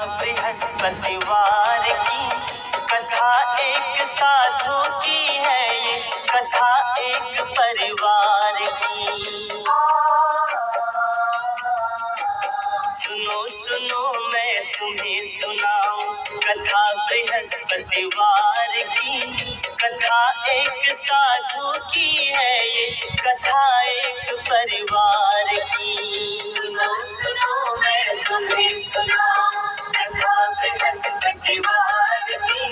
बृहस्पतिवार की कथा एक साधु की है, ये कथा एक परिवार की। सुनो सुनो मैं तुम्हें सुनाऊं कथा बृहस्पतिवार की। कथा एक साधु की है, ये कथा एक परिवार की। सुनो सुनो मैं तुम्हें सुनाऊं कथा बृहस्पतिवार की।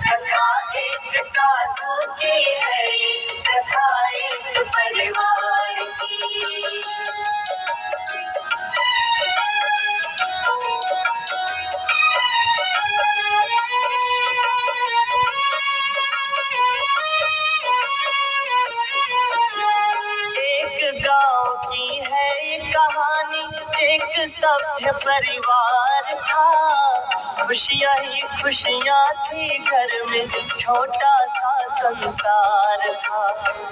कथा एक साधु की है, ये कथा एक परिवार की। एक गांव की है ये कहानी, एक सभ्य परिवार था। खुशियां ही खुशियां थी घर में, छोटा सा संसार था।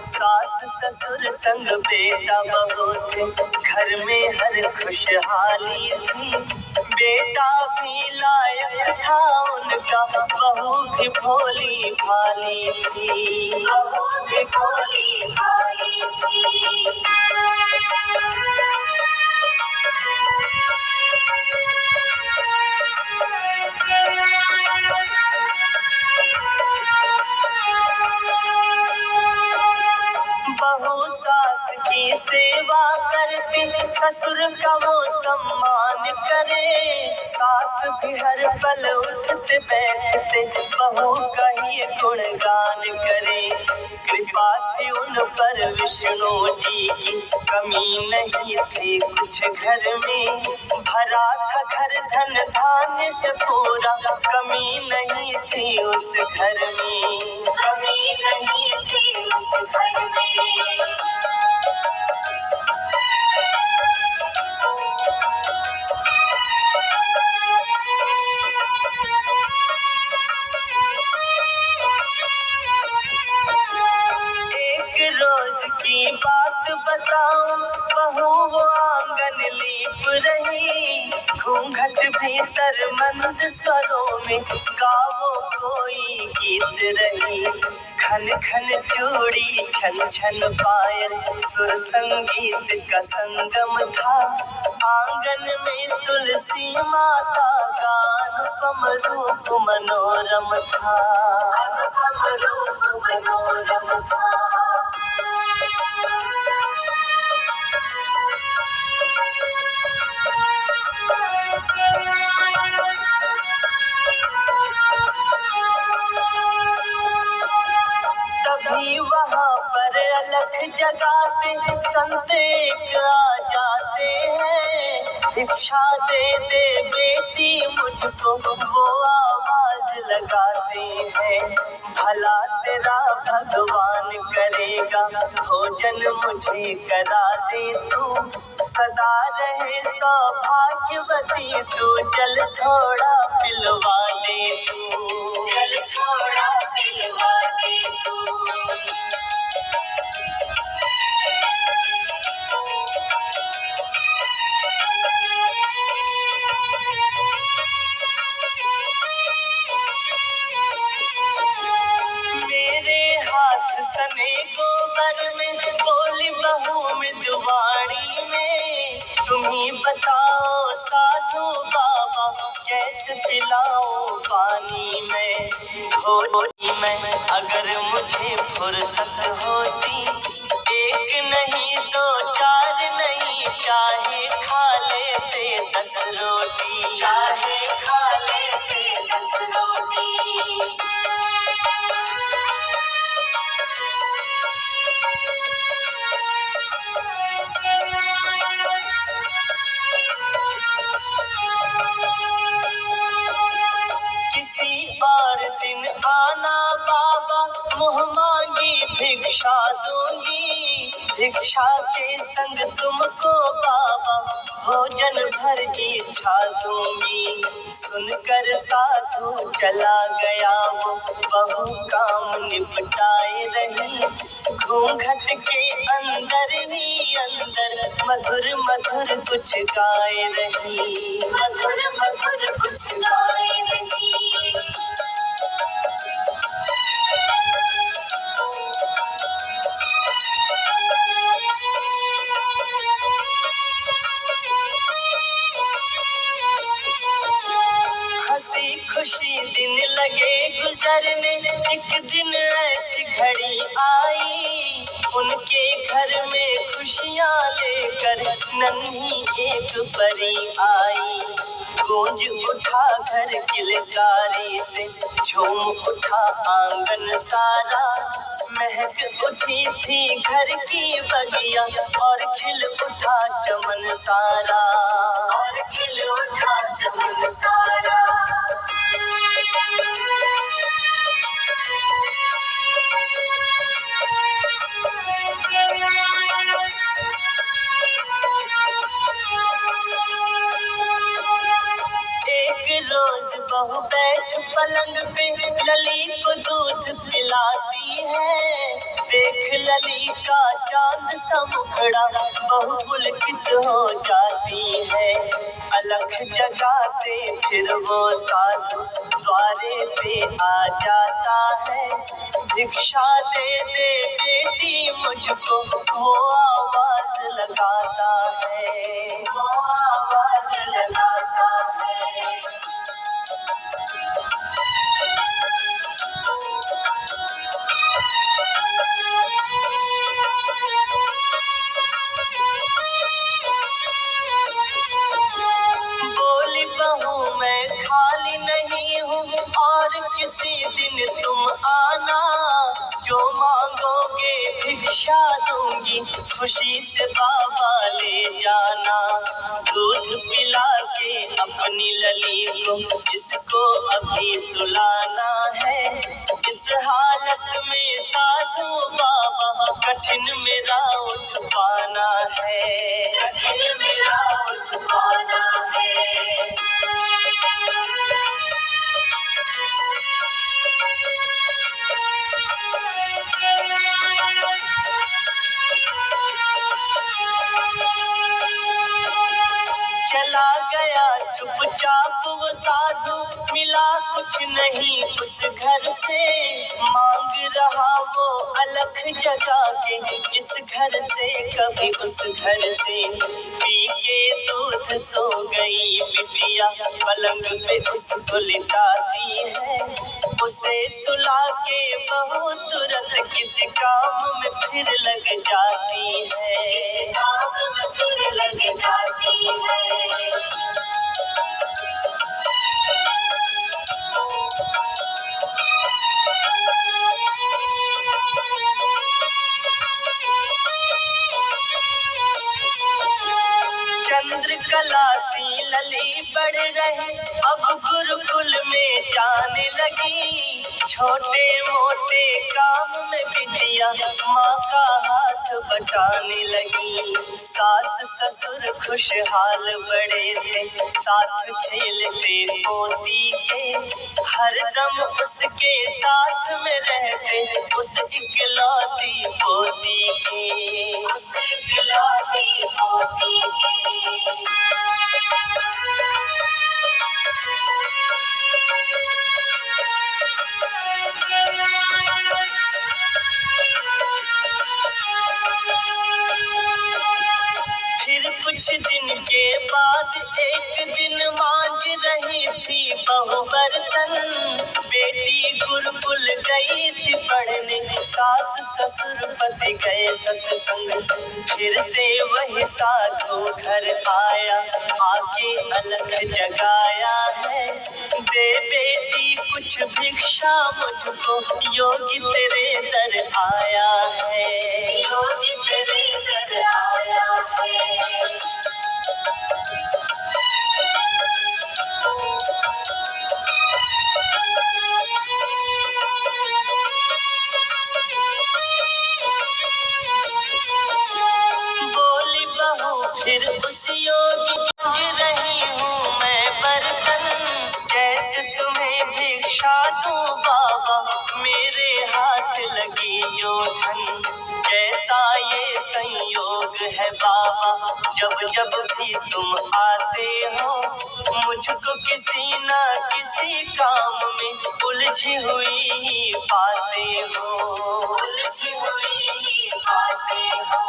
सास ससुर संग बेटा बहू थे, घर में हर खुशहाली थी। बेटा भी लायक था उनका, बहू भी भोली भाली थी। बहू भी भोली भाली थी। बहू सास की सेवा करती, ससुर का वो सम्मान करे। सास भी हर पल उठते बैठते, बहू का ही गुणगान करे। कृपा थी उन पर विष्णु जी की, कमी नहीं थी कुछ घर में। भरा था घर धन धान्य से पूरा, कमी नहीं थी उस घर में। कमी नहीं थी उस घर में। एक रोज की बात बताऊं, बहू वो आंगन लीप रही। घूंघट भीतर मंद स्वरों में, गावो कोई गीत रही। खन खन चूड़ी छन छन पायल, सुर संगीत का संगम था। आंगन में तुलसी माता का अनुपम रूप मनोरम था। अनुपम रूप मनोरम था। तभी वहाँ पर अलख जगाते संत एक आ जाते हैं। भिक्षा दे दे बेटी मुझको, वो आवाज लगाते हैं। भला तेरा भगवान करेगा, भोजन मुझे करा दे तू। सदा रहे सौभाग्यवती तू, जल थोड़ा पिलवा दे तू। जल थोड़ा पिलवा दे तू। मेरे हाथ सने गोबर में, बोली बहू मृदुवाणी में। तुम्ही बताओ साधु बाबा, कैसे पिलाऊं पानी में। होती मैं अगर मुझे फुर्सत होती, एक नहीं दो चार नहीं, चाहे खा लेते 10 रोटी। चाहे खा लेते 10 रोटी। किसी और दिन आना बाबा, मुँह मांगी भिक्षा दूंगी। भिक्षा के संग तुमको बाबा, भोजन भर इच्छा दूंगी। सुनकर साधु चला गया वो, बहू काम निपटाए रही। घूंघट के अंदर ही अंदर, मधुर मधुर कुछ गाए रही। मधुर मधुर कुछ खुशी दिन लगे गुजरने, एक दिन ऐसी घड़ी आई, उनके घर में खुशियाँ लेकर नन्ही एक परी आई। गूंज उठा घर किलकारी से, झूम उठा आंगन सारा, महक उठी थी घर की बगिया, और खिल उठा चमन सारा, और खिल उठा चमन सारा। एक रोज बहू बैठ पलंग पे, लली को दूध पिलाती है। देख लली का चांद सा मुखड़ा, बहू पुलकित हो जाती है। अलख जगाते फिर वो साधु द्वारे पे आ जाता है। भिक्षा दे दे बेटी मुझको, वो आवाज लगाता है, वो आवाज लगाता है। बोली बहू मैं खाली नहीं हूँ, और किसी दिन तुम आना, जो मांगोगे भिक्षा दूंगी, खुशी से बाबा ले जाना। दूध पिला के अपनी लली को, इसको अभी सुलाना है। इस हालत में साधु बाबा, कठिन मेरा उठ पाना है, कठिन मेरा उठ पाना है। चला गया चुपचाप वो साधु, मिला कुछ नहीं उस घर से। मांग रहा वो अलख जगा के, इस घर से कभी उस घर से। पी के दूध सो गई बिटिया, पलंग पे उसको लिटाती है। उसे सुला के बहू तुरंत किसी काम में फिर लग जाती है, किसी काम में फिर लग जाती है। चंद्रकला सी लली बढ़ रहे, अब गुरुकुल में जाने लगी। छोटे मोटे काम में बिटिया माँ का हाथ बटाने लगी। सास ससुर खुशहाल बड़े थे, साथ खेलते पोती के। हरदम उसके साथ में रहते, उस इकलौती पोती के, उस इकलौती पोती के। फिर कुछ दिन के बाद एक दिन मांझ रही थी बहू बर्तन। बेटी गुरुकुल गई थी पढ़ने, सास ससुर पति गए सत्संग। फिर से वही साधु घर आया, आके अलख जगाया है। दे बेटी कुछ भिक्षा मुझको, योगी तेरे दर आया है, योगी तेरे दर आया है। बोली बहू फिर उस योगी, मांग रही हूँ मैं बर्तन। कैसे तुम्हें भिक्षा दूं बाबा, मेरे हाथ लगी जो ठन। कैसा ये संयोग है बाबा, जब जब भी तुम आते हो, मुझको किसी न किसी काम में उलझी हुई पाते हो, उलझी हुई पाते हो।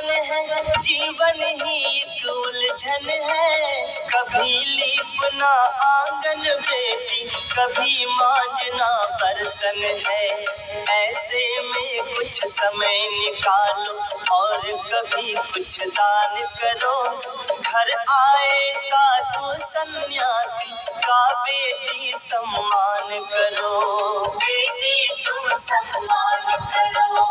जीवन है, जीवन ही एक उलझन है। कभी लीपना आंगन बेटी, कभी मांजना बर्तन है। ऐसे में कुछ समय निकालो और कभी कुछ दान करो। घर आए साधु सन्यासी का बेटी सम्मान करो। बेटी तुम सम्मान करो।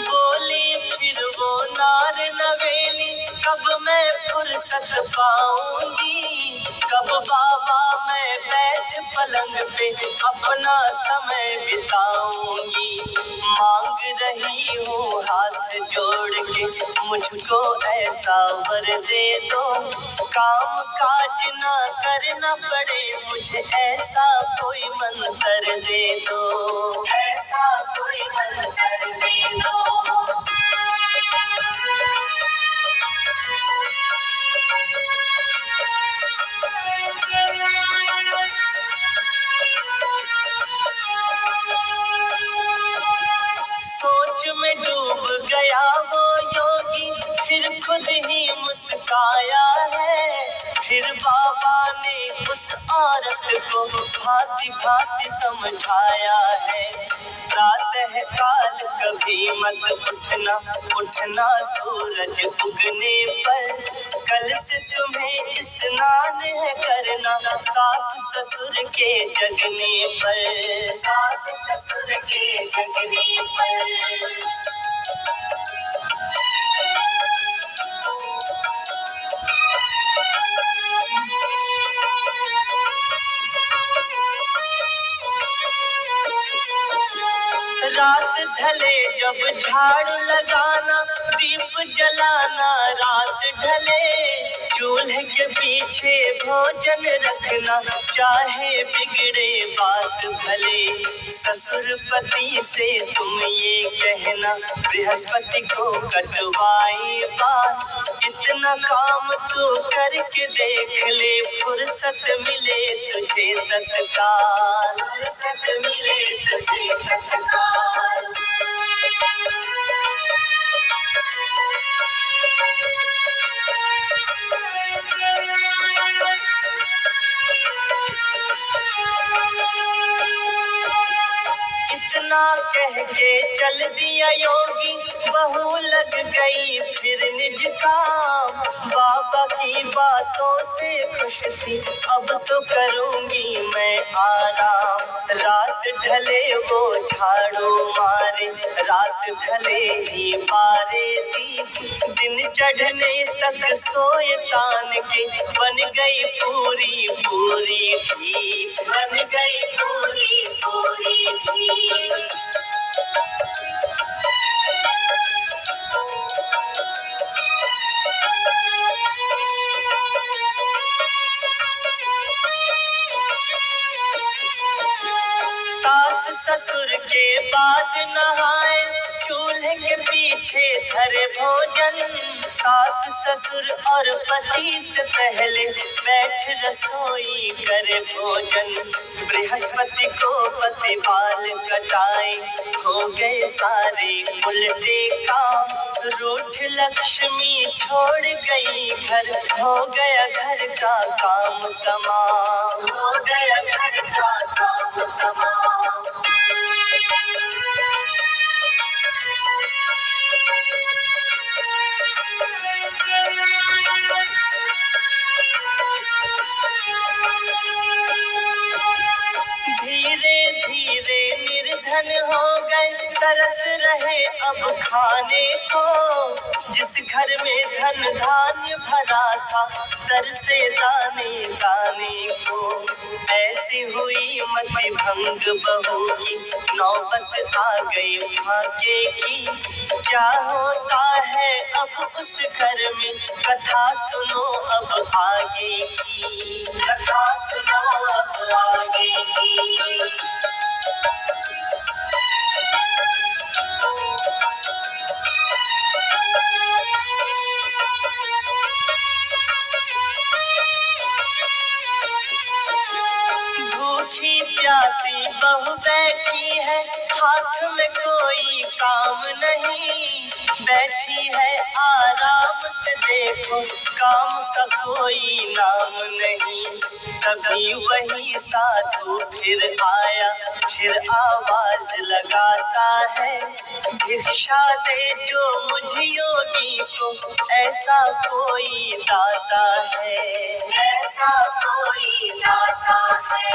बोली फिर वो नार नवेली, कब मैं फुर्सत पाऊंगी। कब बाबा मैं बैठ पलंग पे अपना समय बिताऊंगी। मांग रही हूँ हाथ जोड़ के, मुझको ऐसा वर दे दो। काम काज ना करना पड़े मुझे, ऐसा कोई मंत्र दे दो। ऐसा कोई मंत्र दे दो। सोच में डूब गया वो योगी, फिर खुद ही मुस्काया है। फिर बाबा ने उस औरत को भांति भांति समझाया है। प्रातः काल कभी मत उठना, उठना सूरज उगने पर। कल से तुम्हें स्नान है करना, सास ससुर के जगने पर। सास ससुर के जगने पर। रात ढले जब झाड़ू लगाना, दीप जलाना रात ढले। चूल्हे के पीछे भोजन रखना, चाहे बिगड़े बात भले। ससुर पति से तुम ये कहना, बृहस्पति को कटवाए बाल। इतना काम तू करके देख ले, फुर्सत मिले तुझे तत्काल। फुर्सत मिले तुझे तत्काल। इतना कह के चल दिया योगी, बहू लग गई फिर निज काम। बाबा की बातों से खुश थी, अब तो करूंगी मैं आराम। रात ढले वो झाड़ू मारे, रात ढले ही बारे दीप। दिन चढ़ने तक सोए तान के, बन गई पूरी पूरी भीख। बन गई पूरी पूरी भीख। सास ससुर के बाद नहाए, चूल्हे के पीछे धरे भोजन। सास ससुर और पति से पहले बैठ रसोई करे भोजन। बृहस्पति को पति बाल कटाए, हो गए सारे उल्टे काम। रूठ लक्ष्मी छोड़ गई घर, हो गया घर का काम तमाम। हो गया घर का काम तमाम। धीरे धीरे निर्धन हो गए, तरस रहे अब खाने को। जिस घर में धन धान्य भरा था, तरसे दाने दाने को। ऐसी हुई मति भंग बहू की, नौबत आ गई भाग्य की। क्या होता है अब उस घर में, कथा सुनो अब आगे की। कथा सुनो अब आगे की। भूखी प्यासी बहू बैठी है, हाथ में कोई काम नहीं, बैठी है आराम से देखो, काम का कोई नाम नहीं। तभी वही साधु फिर आया, फिर आवाज लगाता है, भिक्षा दे जो मुझ योगी को, ऐसा कोई दाता है, ऐसा कोई दाता है।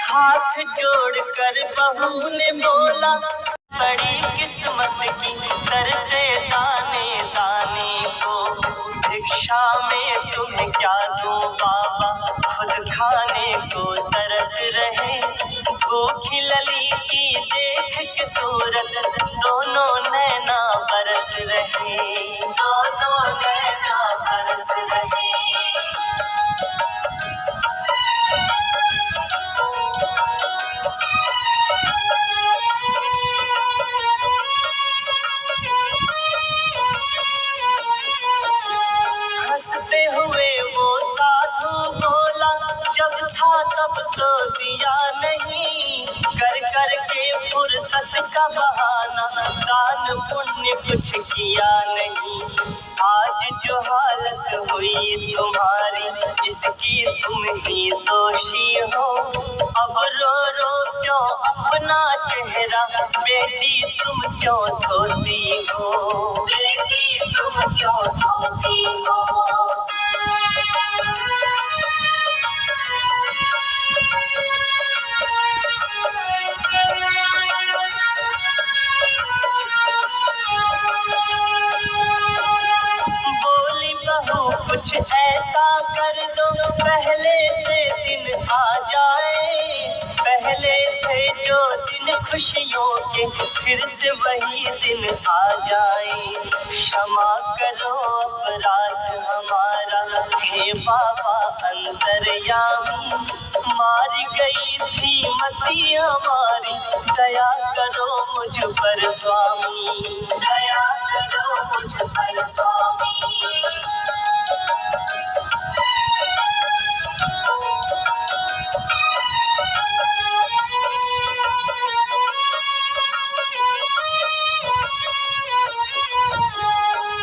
हाथ जोड़कर बहू ने बोला, बड़ी किस्मत की तरसे दाने दाने को, भिक्षा में तुम्हें क्या दूं बाबा, खुद खाने को तरस रहे। भूखी लली की देख के सूरत, दोनों नैना बरस रहे, दोनों नैना बरस रहे। हंसते हुए वो साधु बोला, जब था तब तो दिया नहीं, कर कर के फुर्सत का बहाना, दान पुण्य कुछ किया नहीं। आज जो हालत हुई तुम्हारी, इसकी तुम ही दोषी हो, अब रो रो क्यों अपना चेहरा, बेटी तुम क्यों धोती हो, बेटी तुम क्यों धोती हो। बोली बहू कुछ ऐसा कर दो, पहले से दिन आ जाए, पहले थे जो दिन खुशियों के, फिर से वही दिन आ जाए। क्षमा करो अपराध हमारा, हे बाबा अंतर्यामी, मारी गई थी मती हमारी, दया करो मुझ पर स्वामी, दया करो मुझ पर स्वामी।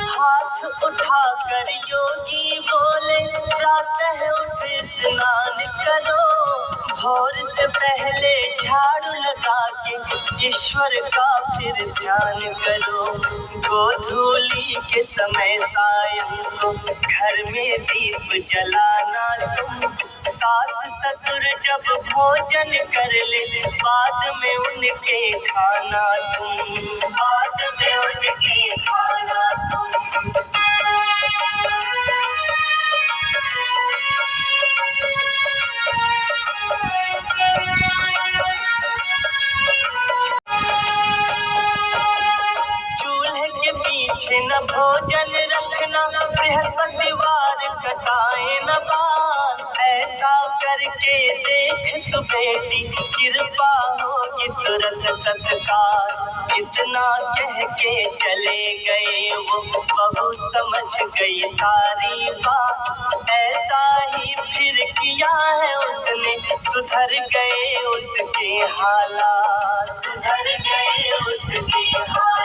हाथ उठाकर योगी बोले, प्रातः उठ स्नान करो, भोर से पहले झाड़ू लगा के ईश्वर का फिर ध्यान करो। गोधूली के समय सायं को घर में दीप जलाना तुम, सास ससुर जब भोजन कर ले, बाद में उनके खाना तुम, बाद में उनके खाना तुम। चूल्हे के पीछे न भोजन रखना, बृहस्पतिवार कटाए न बाल, ऐसा करके देख तू बेटी, कृपा होगी तुरंत तत्काल। इतना कह के चले गए वो, बहू समझ गई सारी बात, ऐसा ही फिर किया है उसने, सुधर गए उसके हालात, सुधर गए उसके हालात।